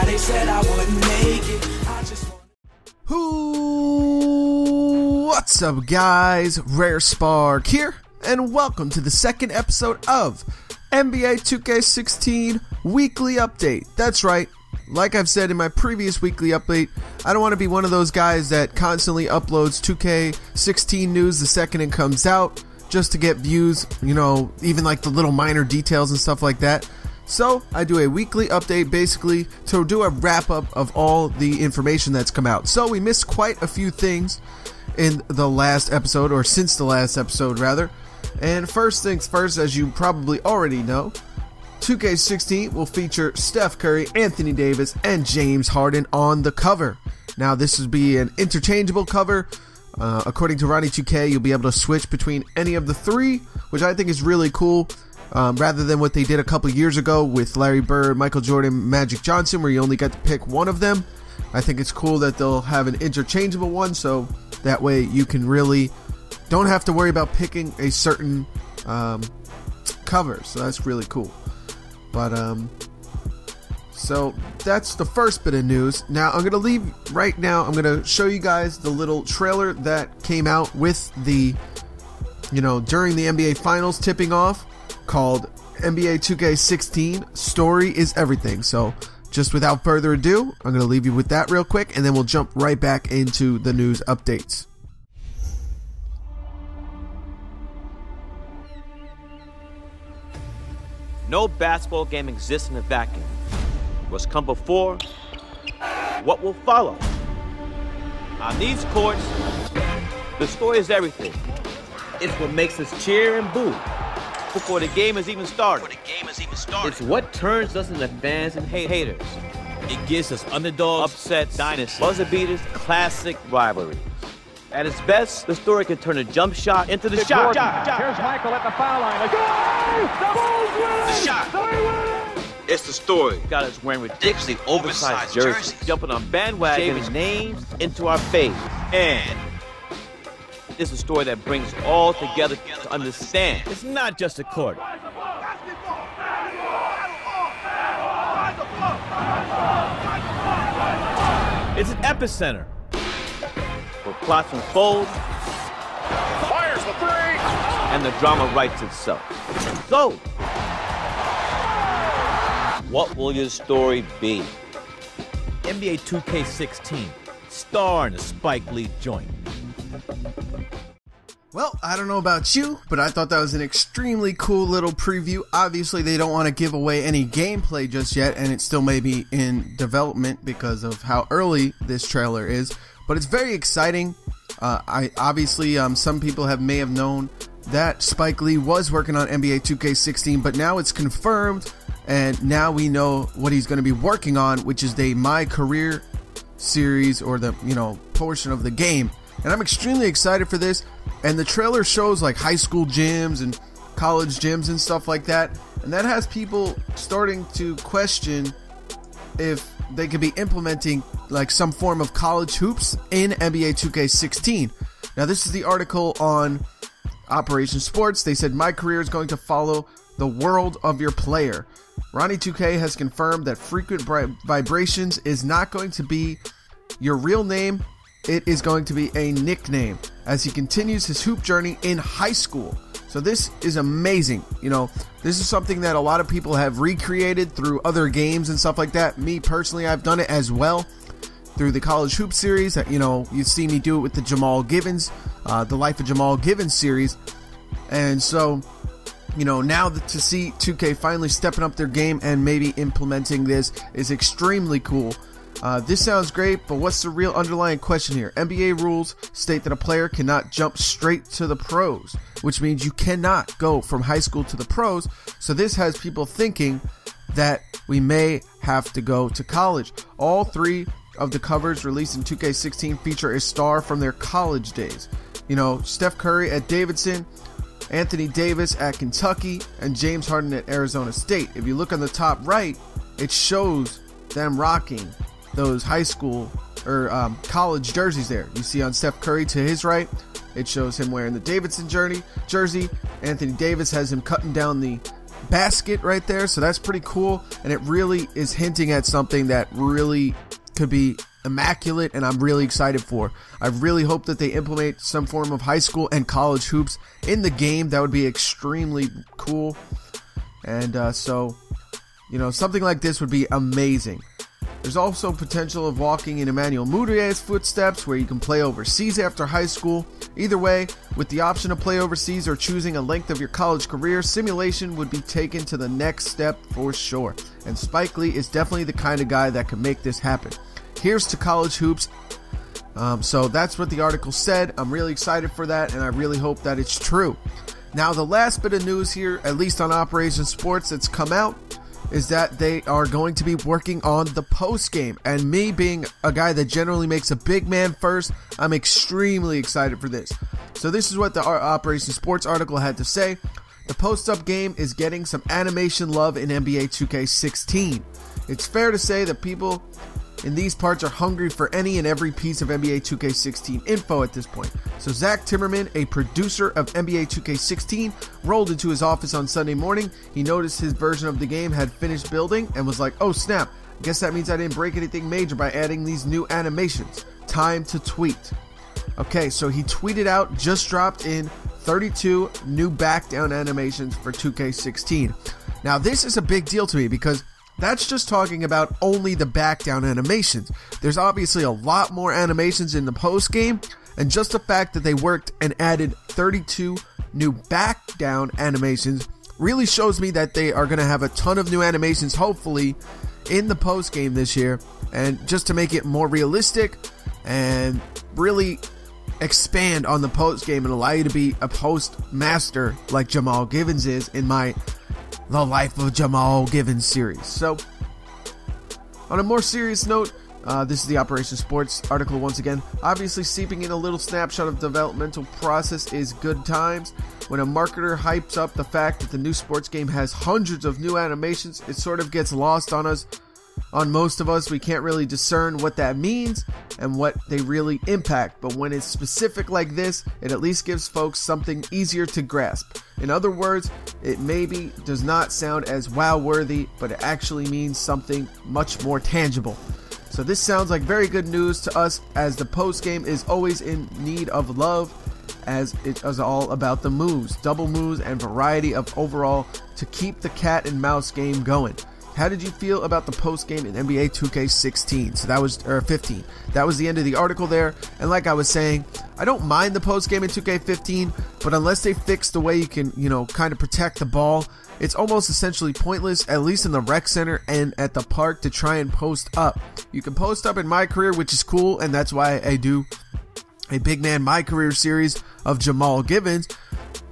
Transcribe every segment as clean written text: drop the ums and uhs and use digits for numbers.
how they said I wouldn't make it. I just What's up, guys? Rare Spark here, and welcome to the second episode of NBA 2K16 Weekly Update. That's right, like I've said in my previous weekly update, I don't want to be one of those guys that constantly uploads 2K16 news the second it comes out, just to get views, you know, even like the little minor details and stuff like that. So I do a weekly update basically to do a wrap up of all the information that's come out. So we missed quite a few things in the last episode, or since the last episode rather. And first things first, as you probably already know, 2K16 will feature Steph Curry, Anthony Davis, and James Harden on the cover. Now this will be an interchangeable cover. According to Ronnie 2K, you'll be able to switch between any of the three, which I think is really cool. Rather than what they did a couple years ago with Larry Bird, Michael Jordan, Magic Johnson, where you only got to pick one of them. I think it's cool that they'll have an interchangeable one, so that way you can really don't have to worry about picking a certain cover. So that's really cool. But so that's the first bit of news. Now I'm going to leave right now. I'm going to show you guys the little trailer that came out with the, during the NBA Finals tipping off, called NBA 2K16 Story is Everything. So just without further ado, I'm going to leave you with that real quick, and then we'll jump right back into the news updates. No basketball game exists in a vacuum. What's come before, what will follow. On these courts, the story is everything. It's what makes us cheer and boo before the game has even started. It's what turns us into fans and haters. It gives us underdogs, upsets, dynasties, buzzer beaters, classic rivalries. At its best, the story can turn a jump shot into the shot. Here's Michael at the foul line. The shot. It's the story. Got us wearing ridiculously oversized jerseys, jumping on bandwagons, shaving names into our face. And it's a story that brings all together to understand. It's not just a court. It's an epicenter where plots unfold, Fires the three. and the drama writes itself. So, what will your story be? NBA 2K16, star in a Spike Lee joint. Well, I don't know about you, but I thought that was an extremely cool little preview. Obviously, they don't want to give away any gameplay just yet, and it still may be in development because of how early this trailer is. But it's very exciting. Some people may have known that Spike Lee was working on NBA 2K16, but now it's confirmed, and now we know what he's going to be working on, which is the My Career series, or the portion of the game. And I'm extremely excited for this. And the trailer shows like high school gyms and college gyms and stuff like that. And that has people starting to question if they could be implementing like some form of college hoops in NBA 2K16. Now, this is the article on Operation Sports. They said, My Career is going to follow the world of your player. Ronnie 2K has confirmed that frequent vibrations is not going to be your real name. It is going to be a nickname as he continues his hoop journey in high school. So this is amazing. This is something that a lot of people have recreated through other games and stuff like that. Me personally, I've done it as well through the college hoop series. You see me do it with the Jamal Givens, the Life of Jamal Givens series. And so, now to see 2K finally stepping up their game and maybe implementing this is extremely cool. This sounds great, but what's the real underlying question here? NBA rules state that a player cannot jump straight to the pros, which means you cannot go from high school to the pros. So this has people thinking that we may have to go to college. All three of the covers released in 2K16 feature a star from their college days. Steph Curry at Davidson, Anthony Davis at Kentucky, and James Harden at Arizona State. If you look on the top right, it shows them rocking those high school or college jerseys there. You see on Steph Curry to his right, it shows him wearing the Davidson jersey. Anthony Davis has him cutting down the basket right there, so that's pretty cool, and it really is hinting at something that really could be immaculate, and I'm really excited for. I really hope that they implement some form of high school and college hoops in the game. That would be extremely cool, and so, you know, something like this would be amazing. There's also potential of walking in Emmanuel Mudiay's footsteps, where you can play overseas after high school. Either way, with the option to play overseas or choosing a length of your college career, simulation would be taken to the next step for sure. And Spike Lee is definitely the kind of guy that can make this happen. Here's to college hoops. So that's what the article said. I'm really excited for that, and I really hope that it's true. Now, the last bit of news here, at least on Operation Sports, that's come out, is that they are going to be working on the post game. And me being a guy that generally makes a big man first, I'm extremely excited for this. So this is what the Operation Sports article had to say. The post-up game is getting some animation love in NBA 2K16. It's fair to say that people in these parts are hungry for any and every piece of NBA 2K16 info at this point. So Zach Timmerman, a producer of NBA 2K16, rolled into his office on Sunday morning. He noticed his version of the game had finished building and was like, oh snap, I guess that means I didn't break anything major by adding these new animations. Time to tweet. Okay, so he tweeted out, just dropped in 32 new back down animations for 2K16. Now this is a big deal to me because that's just talking about only the back down animations. There's obviously a lot more animations in the post game, and just the fact that they worked and added 32 new back down animations really shows me that they are going to have a ton of new animations hopefully in the post game this year, and just to make it more realistic and really expand on the post game and allow you to be a post master like Jamal Givens is in The Life of Jamal Givens series. So, on a more serious note, this is the Operation Sports article once again. Obviously, seeping in a little snapshot of developmental process is good times. When a marketer hypes up the fact that the new sports game has hundreds of new animations, it sort of gets lost on us. On most of us, we can't really discern what that means and what they really impact, but when it's specific like this, it at least gives folks something easier to grasp. In other words, it maybe does not sound as wow-worthy, but it actually means something much more tangible. So this sounds like very good news to us, as the post-game is always in need of love, as it is all about the moves, double moves, and variety of overall to keep the cat and mouse game going. How did you feel about the post game in NBA 2K16? So that was 15. That was the end of the article there. And like I was saying, I don't mind the post game in 2K15, but unless they fix the way you can, kind of protect the ball, it's almost essentially pointless, at least in the rec center and at the park, to try and post up. You can post up in My Career, which is cool, and that's why I do a Big Man My Career series of Jamal Givens.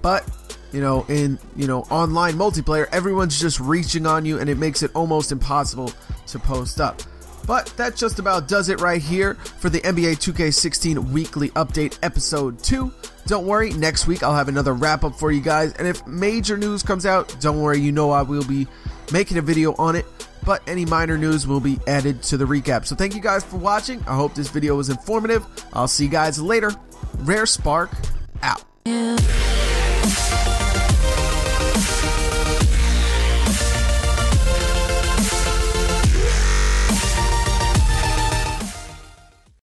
But in online multiplayer, everyone's just reaching on you, and it makes it almost impossible to post up. But that just about does it right here for the NBA 2K16 weekly update episode 2. Don't worry, next week I'll have another wrap up for you guys, and if major news comes out, don't worry, I will be making a video on it, but any minor news will be added to the recap. So thank you guys for watching. I hope this video was informative. I'll see you guys later. Rare Spark out.